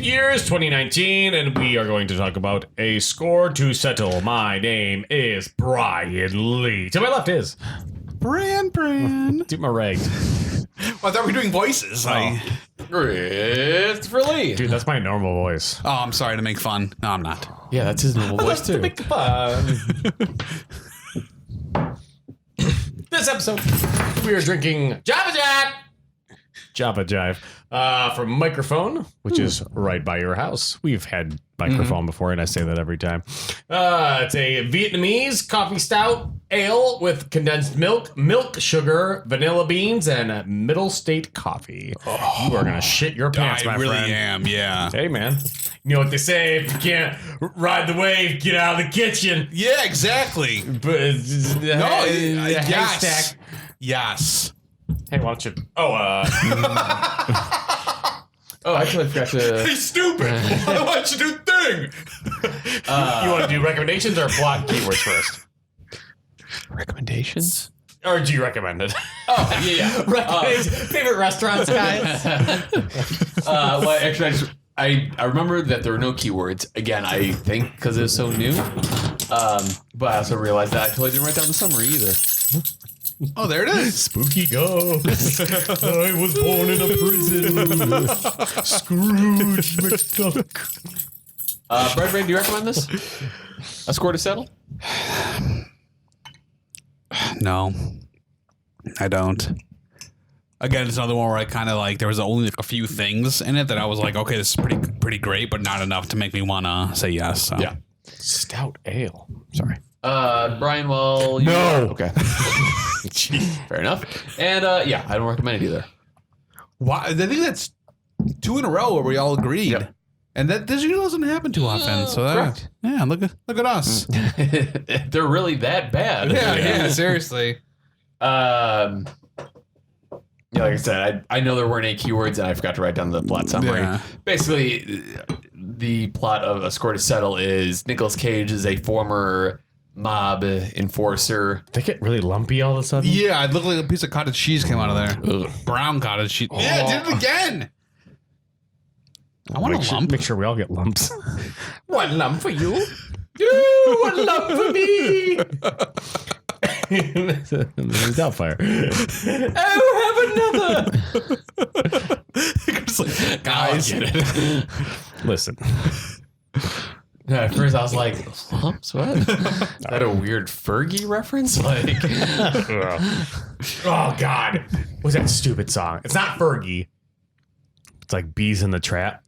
year is 2019, and we are going to talk about A Score to Settle. My name is Brian Lee. To my left is... Bran. Do my right. Well, I thought we were doing voices. Christopher Lee. Dude, that's my normal voice. Oh, I'm sorry to make fun. No, I'm not. Yeah, that's his normal voice too. Make fun. This episode, we are drinking Java Jive from Microphone, which is right by your house. We've had Microphone before, and I say that every time. It's a Vietnamese coffee stout ale with condensed milk, sugar, vanilla beans, and middle state coffee. Oh, you are gonna shit your pants, my friend. I really am, yeah. Hey, man. You know what they say? If you can't ride the wave, get out of the kitchen. Yeah, exactly. But Yes. Yes. Hey, why don't you? Oh, actually, I forgot to. Hey, stupid! Why don't you do thing? You want to do recommendations or plot keywords first? Recommendations? Or do you recommend it? Oh, yeah. Recommendations. Favorite restaurants, guys? Well, actually, I remember that there were no keywords. Again, I think because it was so new. But I also realized that I totally didn't write down the summary either. Oh, there it is. Spooky ghost. I was born in a prison. Scrooge McDuck. Brad, do you recommend this? A Score to Settle? No, I don't. Again, it's another one where I kind of like, there was only like a few things in it that I was like, okay, this is pretty great, but not enough to make me want to say yes. So. Yeah. Stout ale. Sorry. Brian, well... No. Okay. Fair enough. And, yeah, I don't recommend it either. Why? I think that's 2 in a row where we all agreed. Yep. And that this usually doesn't happen too often. So correct. Yeah, look at us. They're really that bad. Yeah, seriously. Yeah, like I said, I know there weren't any keywords, and I forgot to write down the plot summary. Yeah. Basically, the plot of A Score to Settle is Nicolas Cage is a former mob enforcer. They get really lumpy all of a sudden. Yeah, it looked like a piece of cottage cheese came out of there. Ugh. Brown cottage cheese. Yeah, I did it again. I want a lump. Make sure we all get lumps. One lump for you. One lump for me. There's Doubtfire. Oh, have another. Like, guys, Listen. At first, I was like, lumps? What? Is that a weird Fergie reference? Like, Oh, God. What's that stupid song? It's not Fergie. It's like Bees in the Trap.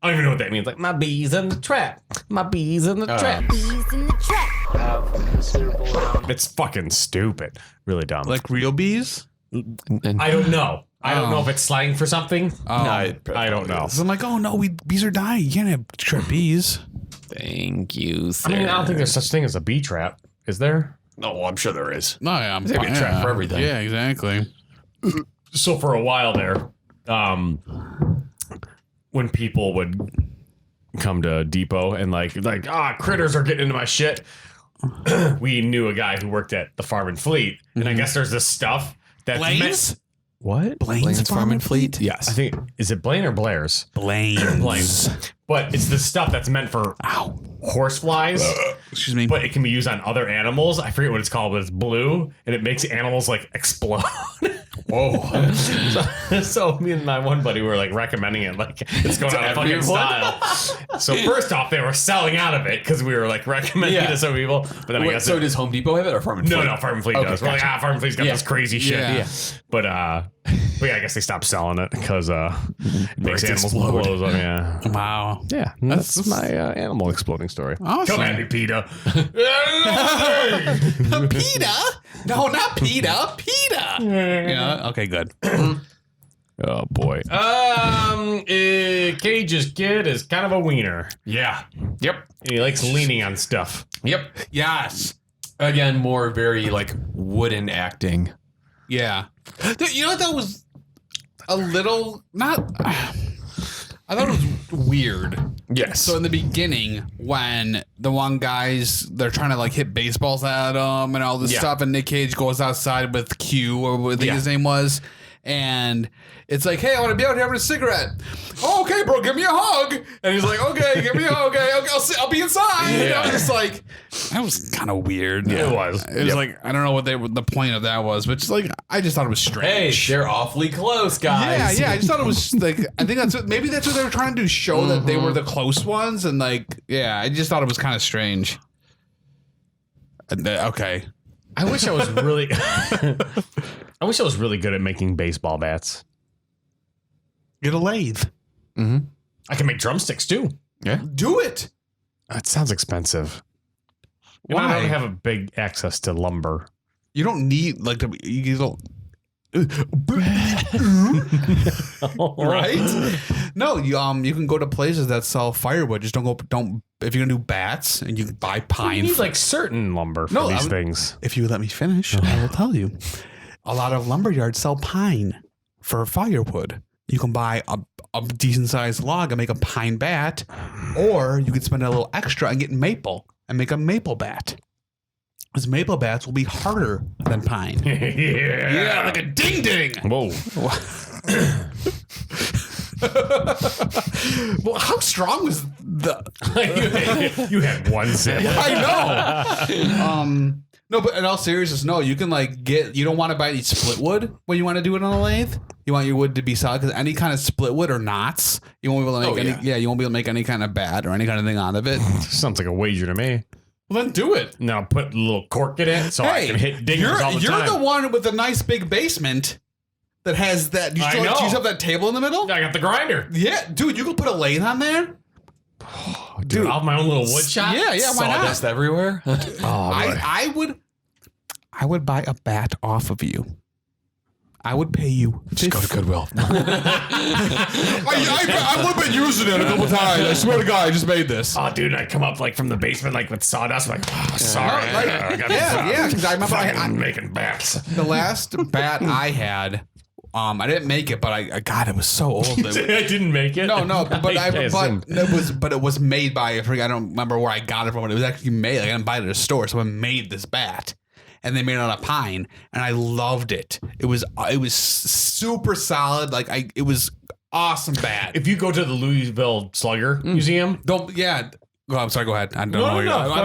I don't even know what that means. Like, my bees in the trap. My bees in the trap. Bees in the trap. It's fucking stupid. Really dumb. like real bees. I don't know. I don't know if it's slang for something. Oh, no, I don't know. so I'm like, oh no, bees are dying. You can't have trap bees. Thank you, sir. I mean, I don't think there's such thing as a bee trap. Is there? No, I'm sure there is. No, yeah, I'm There's gotta be a trap for everything. Yeah, exactly. So for a while there, when people would come to Depot and like critters are getting into my shit, we knew a guy who worked at the Farm and Fleet, and I guess there's this stuff that's Blaine's? What? Blaine's Farm and Fleet? Yes. I think is it Blaine or Blair's? Blaine's. But it's the stuff that's meant for horseflies. Excuse me. But it can be used on other animals. I forget what it's called, but it's blue, and it makes animals like explode. Whoa. So me and my one buddy were like recommending it, like it's going out of fucking style. So first off, they were selling out of it because we were like recommending it to some people. But then I guess so does Home Depot have it or Farm and Fleet? no, Farm and Fleet Okay, does. We're like, Farm and Fleet's got this crazy shit. Yeah. But yeah, I guess they stopped selling it because it makes animals explode. blows up. Yeah. Wow. Yeah, that's my animal exploding story. Awesome. Come at me, PETA. PETA? No, not PETA. PETA. Yeah. Okay. Good. Oh boy. Cage's kid is kind of a wiener. Yeah. Yep. And he likes leaning on stuff. Yep. Yes. Again, more very like wooden acting. Yeah. You know what? That was a little not. I thought it was weird. Yes. So in the beginning, when the one guys, they're trying to like hit baseballs at him and all this stuff, and Nick Cage goes outside with Q or what I think his name was, And it's like, hey, I want to be out here having a cigarette. Oh, okay, bro, give me a hug. And he's like, okay, give me a hug. Okay, I'll be inside. Yeah. And I was just like, that was kind of weird. It was. It was like, I don't know what the point of that was, but just like, I just thought it was Hey, strange. they're awfully close, guys. Yeah. I just thought it was like, I think maybe that's what they were trying to do, show that they were the close ones. And like, yeah, I just thought it was kind of strange. Okay. I wish I was really I wish I was really good at making baseball bats. Get a lathe. I can make drumsticks too. Yeah. Do it. That sounds expensive. And I Why? don't have a big access to lumber. You don't need like you don't. Right? No, you can go to places that sell firewood. Just don't if you're gonna do bats and you can buy You pine. need like certain lumber for No, these I'm- things. If you let me finish, I will tell you. A lot of lumberyards sell pine for firewood. You can buy a decent sized log and make a pine bat, or you can spend a little extra and get maple and make a maple bat. Because maple bats will be harder than pine. Yeah. Like a ding ding. Whoa. Well, how strong was the? You had one sip. I know. No, but in all seriousness, no. You can like you don't want to buy any split wood when you want to do it on a lathe. You want your wood to be solid because any kind of split wood or knots, you won't be able to make any. Yeah, you won't be able to make any kind of bat or any kind of thing out of it. Sounds like a wager to me. Well, then do it. Now put a little cork in it so I can hit dingers all the you're time. the one with the nice big basement that has that. You I still know. do you still have that table in the middle? I got the grinder. Yeah, dude, you could put a lathe on there. Dude, I'll have my own little wood shop. Yeah, why not? Sawdust everywhere. Oh, boy. I would buy a bat off of you. I would pay you. Just go to Goodwill. I've been using it a couple times. I swear to God, I just made this. Oh, dude, I come up like from the basement like with sawdust. I'm like, oh, sorry. I got Yeah, because I remember fucking making bats. the last bat I had. I didn't make it, but God, it was so old. I didn't make it. No, assumed. but it was made by. I don't remember where I got it from. But it was actually made. Like, I didn't buy it at a store. Someone made this bat, and they made it out of pine, and I loved it. It was super solid. Like it was awesome bat. If you go to the Louisville Slugger Museum, I'm sorry. Go ahead. I don't know where I I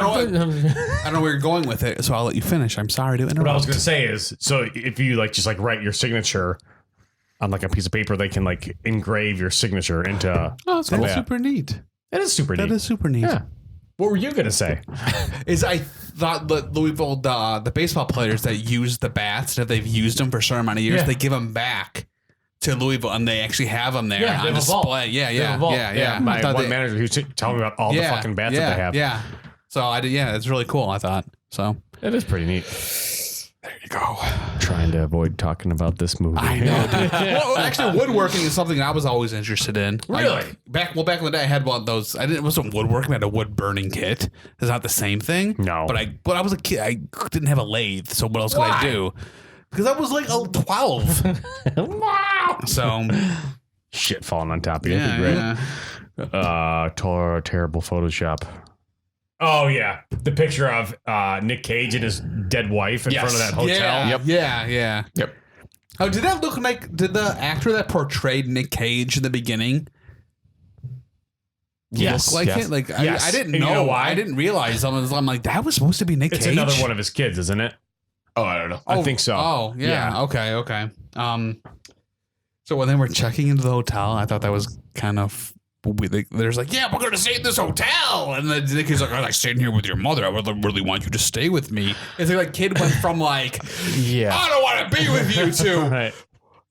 don't know where you're going with it, so I'll let you finish. I'm sorry to interrupt. What I was going to say is, so if you like just like write your signature on like a piece of paper, they can like engrave your signature into. Oh, that's Yeah. super neat. That is super neat. That is super neat. Yeah. What were you going to say? Is I thought that Louisville, the baseball players that use the bats, if they've used them for a certain amount of years, Yeah. they give them back to Louisville, and they actually have them there Yeah, they on have a vault. display. They have a vault. My I thought one manager who's telling me about all the fucking bats that they have. Yeah. So I did. Yeah, it's really cool. I thought so. It is pretty neat. There you go. Trying to avoid talking about this movie. I know, dude. Well, actually, woodworking is something I was always interested in. Really? Back in the day, I had one of those. It wasn't woodworking. I had a wood burning kit. It's not the same thing. No. But I was a kid. I didn't have a lathe, so what else could I do? Because I was like 12. Wow. So Shit falling on top of you. That'd be great. Terrible Photoshop. Oh, yeah. The picture of Nick Cage and his dead wife in front of that hotel. Yeah. Yep. Oh, did that look like? Did the actor that portrayed Nick Cage in the beginning Yes. look like Yes. it? Like Yes. I didn't And know. you know why? I didn't realize. I'm like, that was supposed to be Nick It's Cage. another one of his kids, isn't it? Oh, I don't know. I think so. Oh, yeah. Okay. So when they were checking into the hotel, I thought that was kind of. There's like, yeah, we're going to stay in this hotel. And then Nick is like, I'm staying here with your mother. I would really want you to stay with me. It's like kid went from like, Yeah. I don't want to be with you to, Right.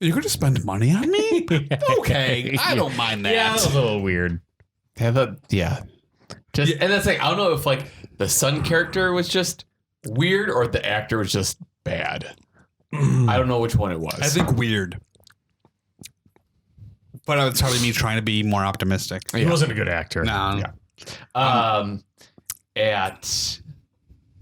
you're going to spend money on me? Okay. I don't mind that. Yeah, that was a little weird. Yeah. Just and that's like I don't know if like the son character was just weird or the actor was just bad. I don't know which one it was. I think weird. But it's probably me trying to be more optimistic. He wasn't a good actor. No. Yeah. At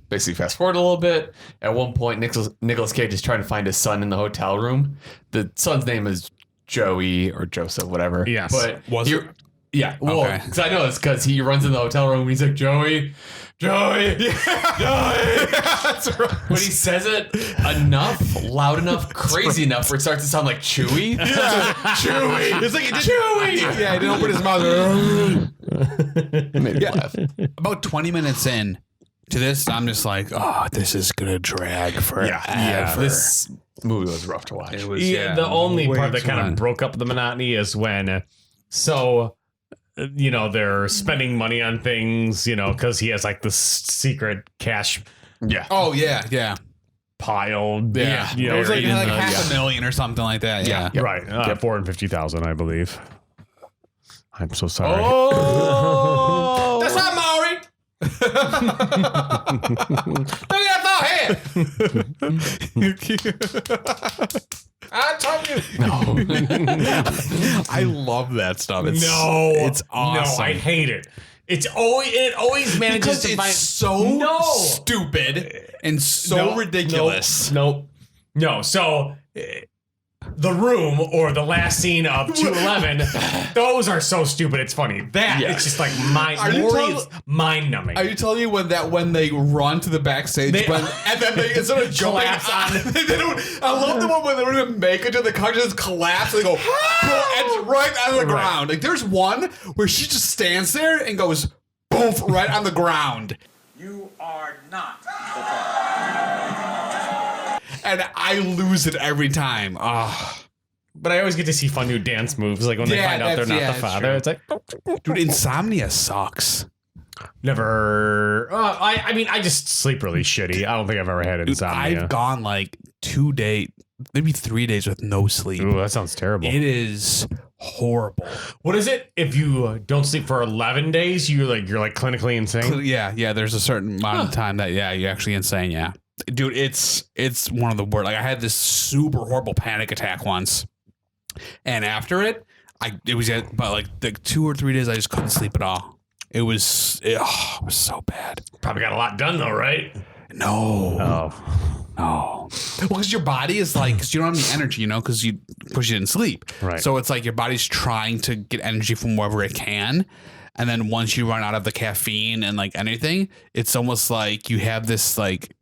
basically fast forward a little bit. At one point, Nicolas Cage is trying to find his son in the hotel room. The son's name is Joey or Joseph, whatever. Yes. but Was he- it? Yeah, well, Okay. because I know it's because he runs in the hotel room and he's like, Joey. Joey. That's right. When he says it enough, loud enough, crazy enough, where it starts to sound like Chewy. Yeah. Chewy. It's like he did, Chewy. Yeah, he didn't open his mouth. Made me Yeah. laugh. About 20 minutes in to this, I'm just like, oh, this is gonna drag forever. Yeah. This movie was rough to watch. It was, Yeah, the only way part that too kind long. of broke up the monotony is when, they're spending money on things, because he has like this secret cash Yeah. Oh yeah. pile. Yeah. You know, It was like, in like the- half a million or something like that. Yeah. Yep. Right. 450,000, I believe. I'm so sorry. Oh, That's not Maori. look at that head. I told you. No. I love that stuff. It's awesome. No, I hate it. It always manages because to it's find so stupid and so ridiculous. No. So the Room or the last scene of 211, those are so stupid. It's funny. It's just like mind numbing. Are you telling me when they run to the backstage, and then they instead of jumping Collapse on, they don't? I love the one when they don't even make it to the car, just collapse. And they go and it's right on the ground. Like there's one where she just stands there and goes boof right on the ground. You are not And I lose it every time. Oh. But I always get to see fun new dance moves, like when they find out they're not the that's father. true. It's like Dude, Insomnia sucks. never. I just sleep really shitty. I don't think I've ever had Dude, insomnia. I've gone like 2 days, maybe 3 days with no sleep. Ooh, that sounds terrible. It is horrible. What is it? If you don't sleep for 11 days, you're like clinically insane. Yeah. There's a certain amount of time that you're actually insane. Yeah, dude, it's one of the worst. Like I had this super horrible panic attack once, and after it, it was about like the 2 or 3 days I just couldn't sleep at all. It was so bad. Probably got a lot done though, right? No. Oh, No. Well, because your body is like, because you don't have any energy, because you didn't sleep. Right. So it's like your body's trying to get energy from wherever it can. And then once you run out of the caffeine and like anything, it's almost like you have this like,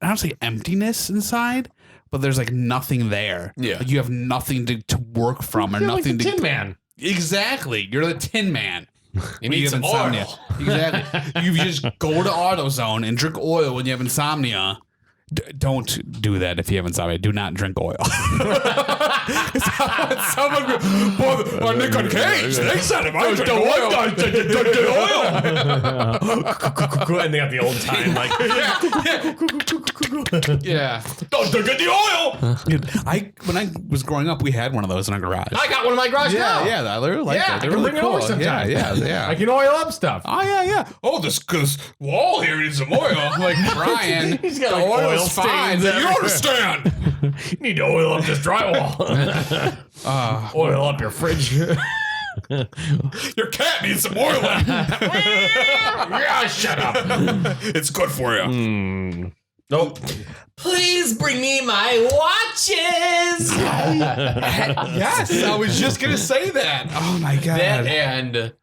I don't say emptiness inside, but there's like nothing there. Yeah. Like you have nothing to work from or you're nothing like the to. Tin Man. Exactly. You're the Tin Man. You When need have some insomnia. oil. Exactly. You just go to AutoZone and drink oil when you have insomnia. Don't do that if you have insomnia. Do not drink oil. Someone boy, Nick Cage. They said if I drink oil, And they got the old time like yeah. Don't get the oil. Dude, when I was growing up, we had one of those in our garage. I got one in my garage now. I really like Yeah, that. They're I can really bring it cool. over sometime. Yeah. I can oil up stuff. Oh yeah. Oh, this wall here needs some oil. I'm like Brian, He's got, the like, oil's oil fine. stains You everywhere. don't understand. You need to oil up this drywall. Oil up your fridge. Your cat needs some oil. Yeah, shut up. It's good for you. Nope. Please bring me my watches. Yes, I was just gonna say that. Oh my god. That and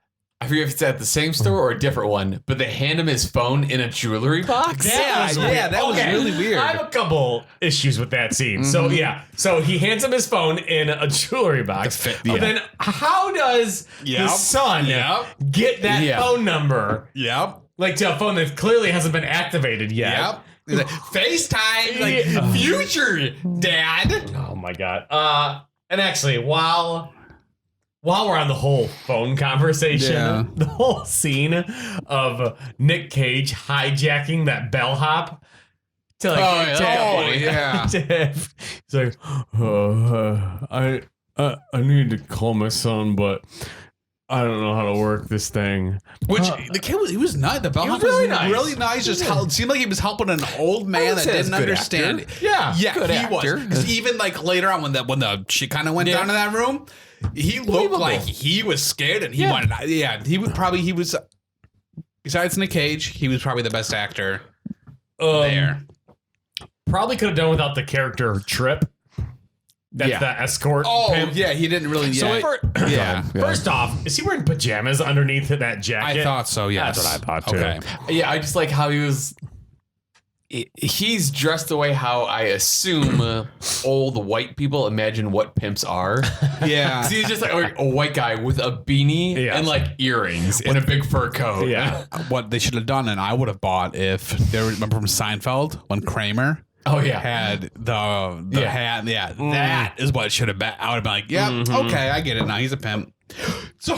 I forget if it's at the same store or a different one, but they hand him his phone in a jewelry box. that was really weird. I have a couple issues with that scene. So so he hands him his phone in a jewelry box. But then how does the son get that phone number? Yep. Like to a phone that clearly hasn't been activated yet. He's like, FaceTime, like future dad. Oh my god. And actually, while we're on the whole phone conversation, the whole scene of Nick Cage hijacking that bellhop to like he's like, I need to call my son, but I don't know how to work this thing. Which the kid was nice. The bellhop was really nice. Just it seemed like he was helping an old man that didn't understand. Actor. Yeah, Good he actor. was. 'Cause even like later on when the shit kind of went down in that room, he looked like he was scared and he wanted. He was. Besides Nick Cage, he was probably the best actor there. Probably could have done without the character Trip. That's Yeah. the escort. Oh, pimp. yeah, he didn't really. So Yeah, First off, is he wearing pajamas underneath that jacket? I thought so. Yes, That's what I thought too. Okay. Yeah, I just like how he's dressed the way how I assume old white people imagine what pimps are. Yeah. 'Cause he's just like a white guy with a beanie Yeah. and like earrings and a big fur coat. Yeah. What they should have done, and I would have bought if they remember from Seinfeld when Kramer Oh yeah. had the Yeah. hat. Yeah, that is what it should have been. I would have been like, yeah, okay, I get it now. He's a pimp. So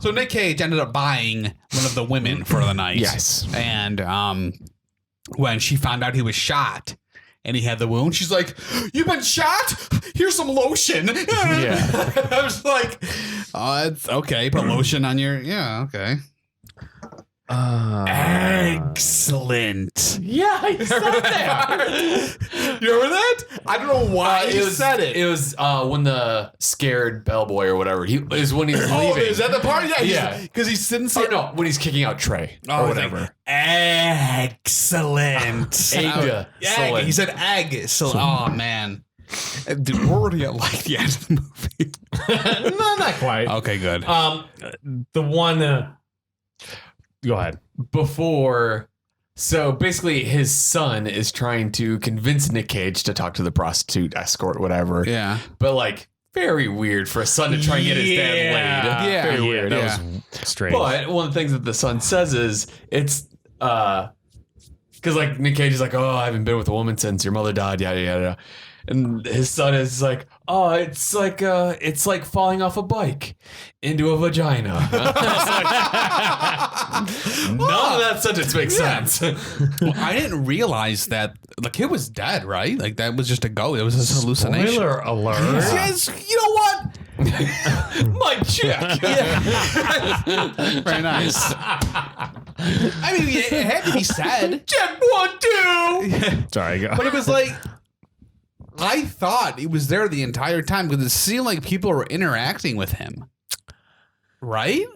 so Nick Cage ended up buying one of the women for the night. Yes. And when she found out he was shot and he had the wound, she's like, "You've been shot? Here's some lotion." Yeah. I was like, "Oh, it's okay. Put lotion on your okay." Excellent. Yeah, I said that. You remember that? I don't know why you said it. It was when the scared bellboy or whatever. He is when he's Oh, leaving. is that the part? Yeah, Yeah. because he didn't say Oh no, when he's kicking out Trey Oh, or it's like, whatever. excellent. Egg. Egg. He said egg. So, oh man, dude, we're already at like the end of the movie. No, not quite. Okay, good. The one. Go ahead. Before, so basically, his son is trying to convince Nick Cage to talk to the prostitute escort, whatever. Yeah. But like, very weird for a son to try and get his dad laid. Yeah. Very weird. Yeah. That was strange. But one of the things that the son says is it's because like Nick Cage is like, "Oh, I haven't been with a woman since your mother died," yada yada yada. And his son is like, "Oh, it's like falling off a bike into a vagina." None of that sentence makes sense. Well, I didn't realize that the kid was dead, right? Like that was just a go. It was his hallucination. Spoiler alert. Yes, you know what? My check. Very nice. I mean, it had to be said. Check 1, 2. Sorry, go. But it was like, I thought he was there the entire time because it seemed like people were interacting with him. Right?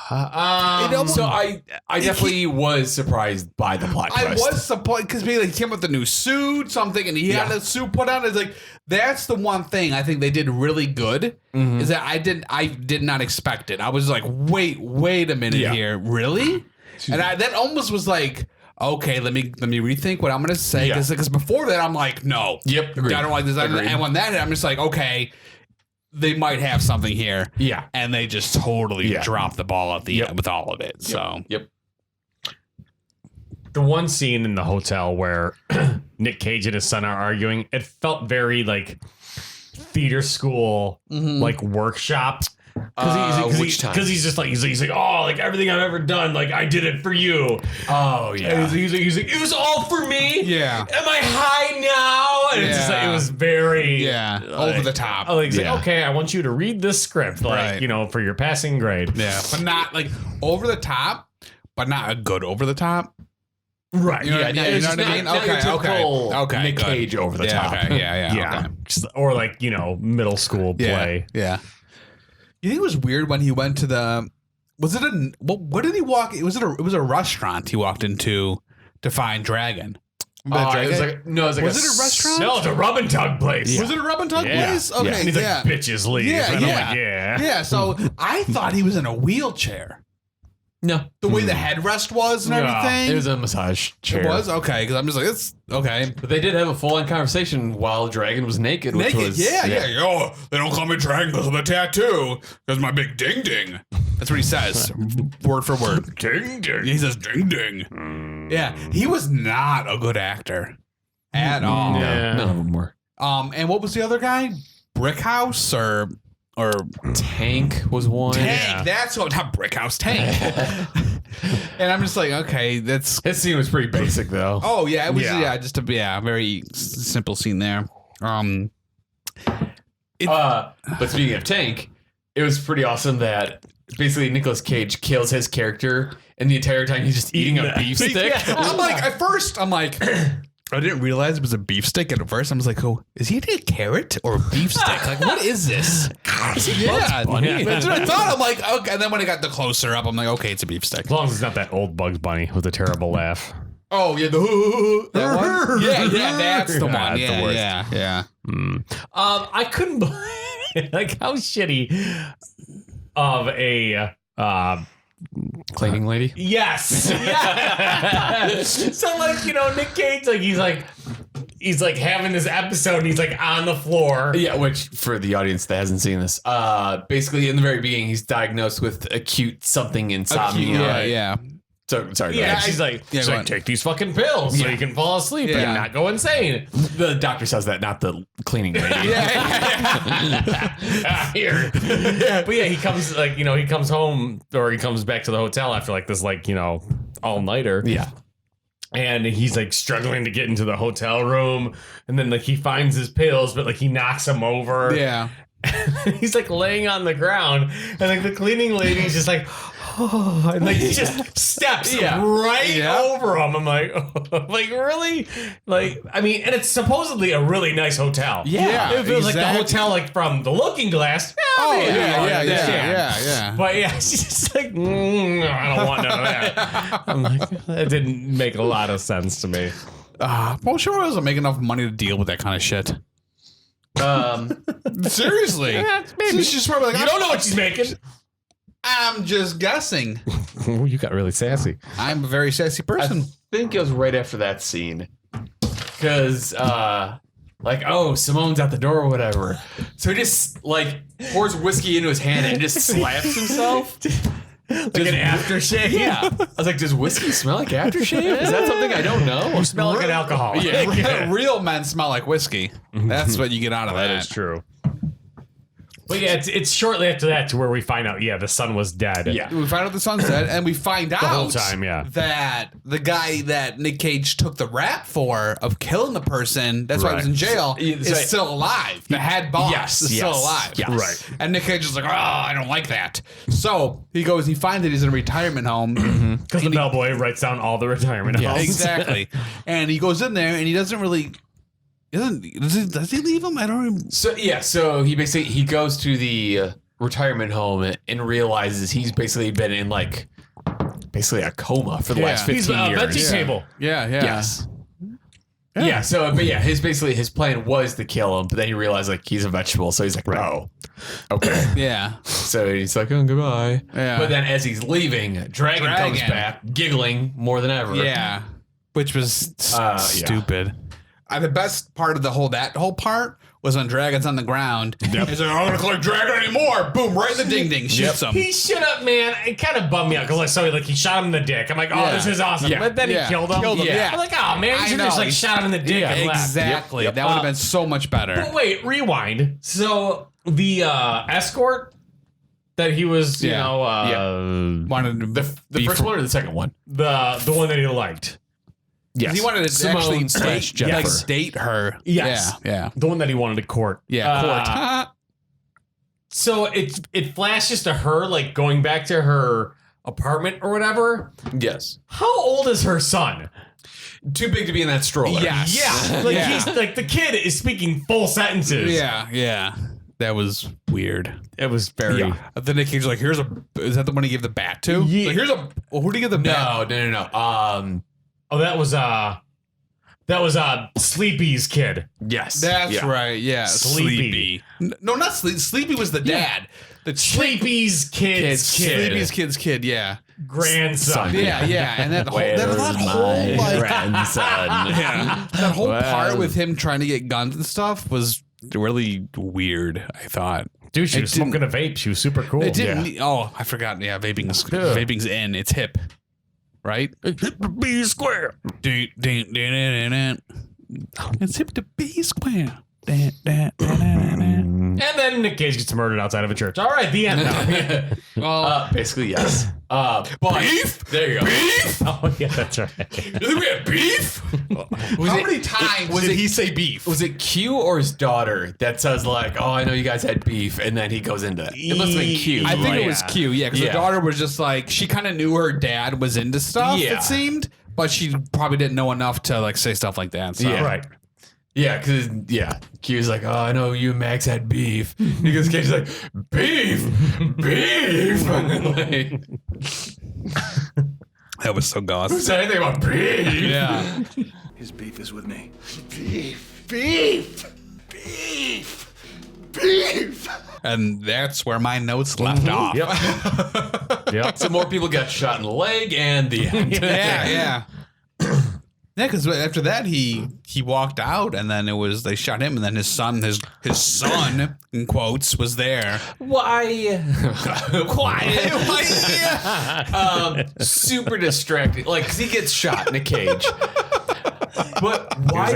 So I definitely was surprised by the plot I twist. was surprised because he came with the new suit, something, and he had a suit put on. It's like that's the one thing I think they did really good is that I did not expect it. I was like, wait a minute here, really? And that almost was like, okay, let me rethink what I'm gonna say because before that I'm like, no, Agreed. I don't like this. Agreed. And when that hit, I'm just like, okay, they might have something here. Yeah. And they just totally dropped the ball at the end with all of it. So The one scene in the hotel where Nick Cage and his son are arguing, it felt very like theater school, like workshop. Which time? Because he's just like he's like, oh, like everything I've ever done, like I did it for you. Oh yeah. And he's like, it was all for me. Yeah. Am I high now? And it's just like it was very over the top. Like, he's like, okay, I want you to read this script, like Right. for your passing grade. Yeah, but not like over the top, but not a good over the top. Right. You know what I mean? it's You know just what I mean? not your typical Okay, Nick good. Cage over the top. Okay, yeah. Okay. Just- or like middle school play. Yeah. You think it was weird when he went to the? Was it a? What did he walk? It was a restaurant he walked into to find Dragon. It was like Was it a restaurant? No, it's a rub and tug place. Was it a rub and tug place? Okay, And he's like, bitches leave. Yeah, And I'm yeah. like, yeah. Yeah, so I thought he was in a wheelchair. No. The way the headrest was and Yeah. everything. It was a massage chair. It was? Okay, because I'm just like, it's okay. But they did have a full-on conversation while Dragon was naked. Which Naked, was, yeah. Oh, they don't call me Dragon because of the tattoo. Because my big ding ding. That's what he says, word for word. Ding, ding. He says ding ding. Yeah, he was not a good actor at all. Yeah. None of them were. And what was the other guy? Brickhouse or Tank was one. Tank? That's what, not Brickhouse, Tank. And I'm just like, okay, that's. His scene was pretty basic though. Oh yeah, it was Yeah. just a very simple scene there. But speaking of Tank, it was pretty awesome that basically Nicolas Cage kills his character, and the entire time he's just eating a beef stick. I'm like, at first, I'm like, I didn't realize it was a beef stick at first. I was like, oh, is he eating a carrot or a beef stick? Like, what is this? Yeah, Bunny? that's what I thought. I'm like, okay. And then when I got the closer up, I'm like, okay, it's a beef stick. As long as it's not that old Bugs Bunny with a terrible laugh. Oh yeah, that one. Yeah, that's the one. That's the worst. Yeah. I couldn't believe like how shitty of a Cleaning lady. yes. Yeah. So like, Nick Cage, he's like having this episode and he's like on the floor. Yeah, which for the audience that hasn't seen this, basically in the very beginning, he's diagnosed with acute something insomnia. Yeah. So sorry. Yeah, go she's ahead. like, take these fucking pills so you can fall asleep Yeah. and not go insane. The doctor says that, not the cleaning lady. Here. But yeah, he comes he comes home or he comes back to the hotel after like this all nighter. Yeah. And he's like struggling to get into the hotel room, and then like he finds his pills, but like he knocks them over. Yeah. He's like laying on the ground, and like the cleaning lady's just like, oh, and like he just steps right over him. I'm like, like really? Like, I mean, and it's supposedly a really nice hotel. Yeah, It feels like the exactly. hotel, like from the Looking Glass. Oh, I understand. yeah. But yeah, she's just like, I don't want none of that. I'm like, that didn't make a lot of sense to me. Well, sure doesn't make enough money to deal with that kind of shit. Seriously. Maybe. She's probably like, You don't know what she's making. I'm just guessing. Ooh, you got really sassy. I'm a very sassy person. I think it was right after that scene. Because, Simone's at the door or whatever. So he just, pours whiskey into his hand and just slaps himself. Like an aftershave. Yeah. I was like, does whiskey smell like aftershave? Is that something I don't know? You smell like an alcoholic. Real men smell like whiskey. That's what you get out of that. That is true. But yeah, it's shortly after that to where we find out, the son was dead. Yeah. We find out the son's dead, and we find out whole time, yeah. that the guy that Nick Cage took the rap for of killing the person, that's why he was in jail, is still alive. The head boss is still alive. Yes. Right. And Nick Cage is like, oh, I don't like that. So he finds that he's in a retirement home. Because the bellboy writes down all the retirement homes. Exactly. And he goes in there, and he doesn't really... Does he leave him? I don't even... So he goes to the retirement home and realizes he's basically been in basically a coma for the last 15 He's a years. veggie table. Yeah. Yes. Yeah. So, but yeah, his plan was to kill him, but then he realized he's a vegetable, so he's like, no. Okay. Yeah. So he's like, oh, goodbye. Yeah. But then as he's leaving, Dragon comes back, giggling more than ever. Yeah. Which was stupid. The best part of that whole part was when Dragon's on the ground. Yep. He's like, I'm not gonna collect Dragon anymore. Boom, right in the ding ding. Shoots him. He should have, man. It kind of bummed me out because I saw he shot him in the dick. I'm like, oh, this is awesome. Yeah. But then he killed him. Yeah. I'm like, oh man, you should have just shot him in the dick and left. Exactly. Yep. That would have been so much better. But wait, rewind. So the escort that he was, Wanted to The first one or the second one? the one that he liked. Yes. He wanted to Simone actually slash Jennifer. date her. Yes. Yeah. The one that he wanted to court. Yeah. Court. So it flashes to her going back to her apartment or whatever. Yes. How old is her son? Too big to be in that stroller. Yes. Yeah. He's the kid is speaking full sentences. Yeah. That was weird. It was very. Yeah. Then Nick Cage is is that the one he gave the bat to? Yeah. Who did he give the bat? No. That was Sleepy's kid. Yes. That's right. Yeah. Sleepy. No, not Sleepy. Sleepy was the dad. The Sleepy's kid's kid. Sleepy's kid's kid. Yeah. Grandson. Yeah. And that whole that whole part with him trying to get guns and stuff was really weird, I thought. Dude, she was smoking a vape. She was super cool. It didn't. Oh, I forgot. Yeah, vaping's in. It's hip, right? B square. It's hip to B square. And then Nick Cage gets murdered outside of a church. All right, the end now. Well, basically, yes. Beef? There you go. Beef? Oh, yeah, that's right. Did we have beef? how many times did he say beef? Was it Q or his daughter that says oh, I know you guys had beef, and then he goes into that? It must have been Q. I think right? it was Q, because the daughter was just she kind of knew her dad was into stuff, it seemed, but she probably didn't know enough to say stuff like that. So. Yeah. Right. Yeah, because, Q's like, oh, I know you and Max had beef. Because Cage's like, beef? Beef? That That was so Who Gus. said anything about beef? Yeah. His beef is with me. And that's where my notes left off. Yep. So more people got shot in the leg and the end. Yeah. Yeah, because after that he walked out, and then they shot him, and then his son in quotes was there. Why? Super distracting. Like, 'cause he gets shot in a cage. But why?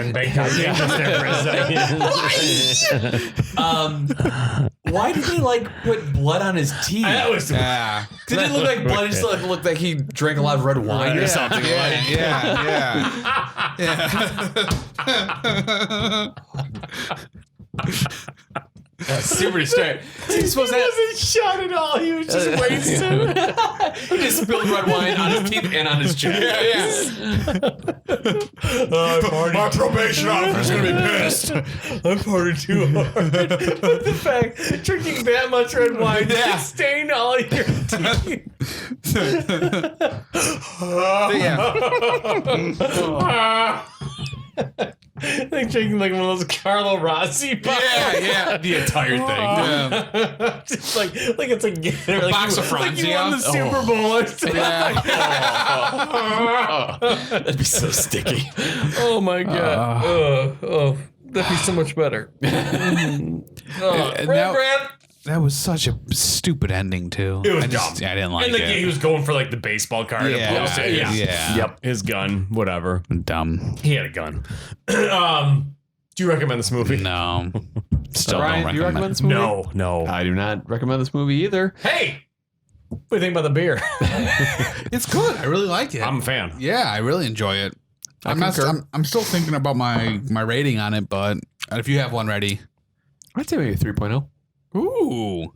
Why did he like put blood on his teeth? Yeah. Did it look like blood? It just looked like he drank a lot of red wine or something. Super distracting. He's supposed to wasn't shot at all. He was just wasted. He just spilled red wine on his teeth and on his chest. My probation officer's gonna be pissed. I partied too hard. But the fact that drinking that much red wine stained all your teeth. Like drinking like one of those Carlo Rossi bottles. The entire thing. Just like it's a box of like you Franzia. won the Super Bowl or something. That'd be so sticky. Oh my god. That'd be so much better. And that was such a stupid ending too. It was I dumb. I didn't like And it. he was going for like the baseball card. Yeah. Yep. His gun, whatever. Dumb. He had a gun. Do you recommend this movie? No. Still Ryan, don't do you recommend recommend. this movie? No. I do not recommend this movie either. Hey, what do you think about the beer? It's good. I really like it. I'm a fan. Yeah, I really enjoy it. I'm still thinking about my rating on it, but if you have one ready. I'd say maybe a 3.0. Ooh.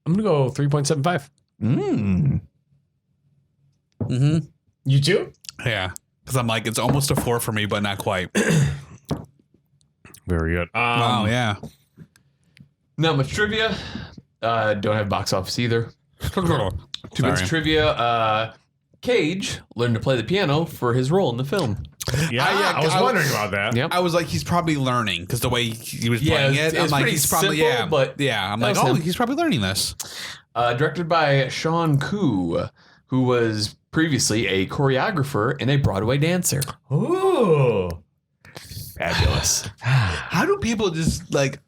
I'm gonna go 3.75. Mm-hmm. You too? Yeah. Because I'm like, it's almost a 4 for me, but not quite. Very good. Oh, yeah. Not much trivia. Don't have box office either. Too much Sorry. trivia. Cage learned to play the piano for his role in the film. Yeah, I was wondering about that. Yep. I was like, he's probably learning because the way he was Yeah, playing it's it. I'm like, pretty he's probably, simple, but I'm that like, was oh, him. he's probably learning this. Directed by Sean Koo, who was previously a choreographer and a Broadway dancer. Ooh. Fabulous. How do people just like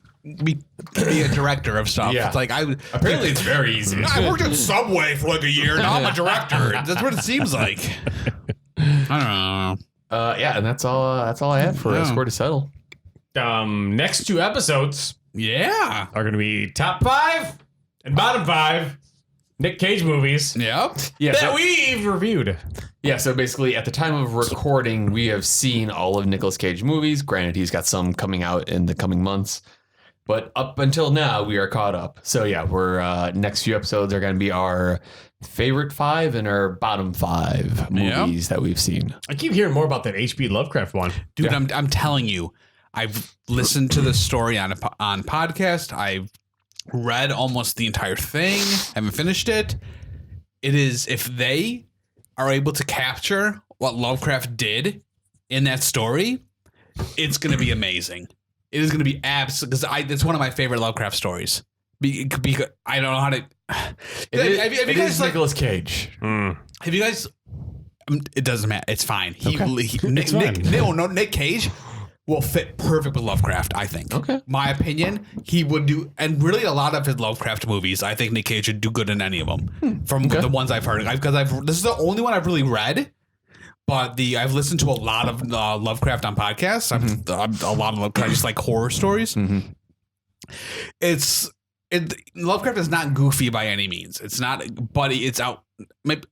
be a director of stuff? Yeah. It's like, Apparently, it's very easy. I worked at Subway for like a year. Now I'm a director. That's what it seems like. I don't know. Yeah, and that's all I had for Yeah. Score to Settle. Next 2 episodes Yeah. are gonna be top 5 and bottom 5 Nick Cage movies Yep. Yeah, that so, we've reviewed. so basically, at the time of recording, we have seen all of Nicolas Cage movies. Granted, he's got some coming out in the coming months. But up until now, we are caught up. So yeah, we're next few episodes are going to be our favorite 5 and our bottom 5 movies that we've seen. I keep hearing more about that H.P. Lovecraft one. Dude, I'm telling you, I've listened to the story on podcast. I've read almost the entire thing. Haven't finished it. It is, if they are able to capture what Lovecraft did in that story, it's going to be amazing. It is going to be absolutely, because it's one of my favorite Lovecraft stories. Because I don't know how to. It is like, Nicolas Cage. have you guys? It doesn't matter. It's fine. Nick Cage will fit perfect with Lovecraft, I think. Okay. My opinion, he would do, and really a lot of his Lovecraft movies, I think Nick Cage would do good in any of them. From the ones I've heard, this is the only one I've really read. But I've listened to a lot of Lovecraft on podcasts. I'm a lot of Lovecraft, just like horror stories. Lovecraft is not goofy by any means. It's not, but it's out.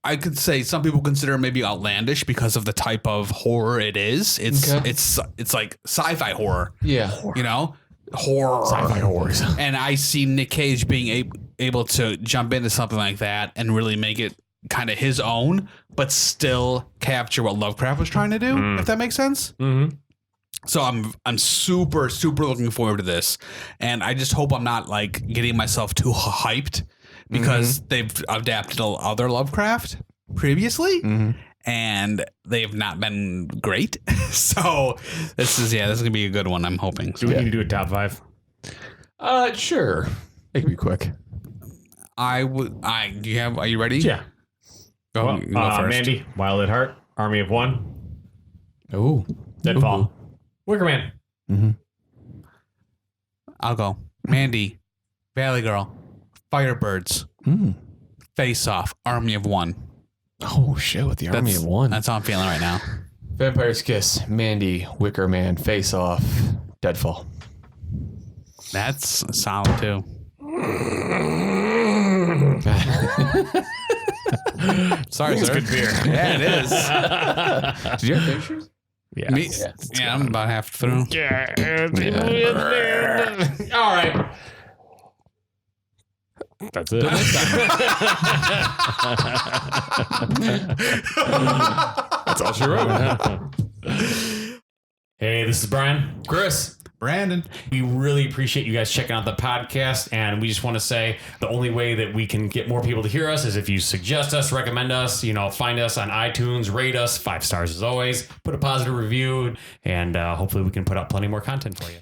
I could say some people consider it maybe outlandish because of the type of horror it is. It's like sci-fi horror. Yeah. You know, horror. Sci-fi horrors. And I see Nick Cage being able to jump into something like that and really make it kind of his own, but still capture what Lovecraft was trying to do, if that makes sense. Mm-hmm. So I'm super, super looking forward to this. And I just hope I'm not like getting myself too hyped because they've adapted other Lovecraft. previously, and they have not been great. So this is gonna be a good one. I'm hoping. Do we need to do a top 5? Sure. It can be quick. Are you ready? Yeah. Go, Well, you go first. Mandy, Wild at Heart, Army of One, Ooh. Deadfall, Wicker Man. I'll go. Mandy, Valley Girl, Firebirds, Face Off, Army of One. Oh shit! With the Army of One. That's how I'm feeling right now. Vampire's Kiss, Mandy, Wicker Man, Face Off, Deadfall. That's solid too. Sorry, sir. Good beer. Yeah, it is. Did you have pictures? Yeah. Me, yeah, I'm about half through. All right. That's it. That's all she wrote. Hey, this is Brian. Chris. Brandon. We really appreciate you guys checking out the podcast, and we just want to say the only way that we can get more people to hear us is if you suggest us, recommend us, find us on iTunes, rate us 5 stars as always, put a positive review, and hopefully we can put out plenty more content for you.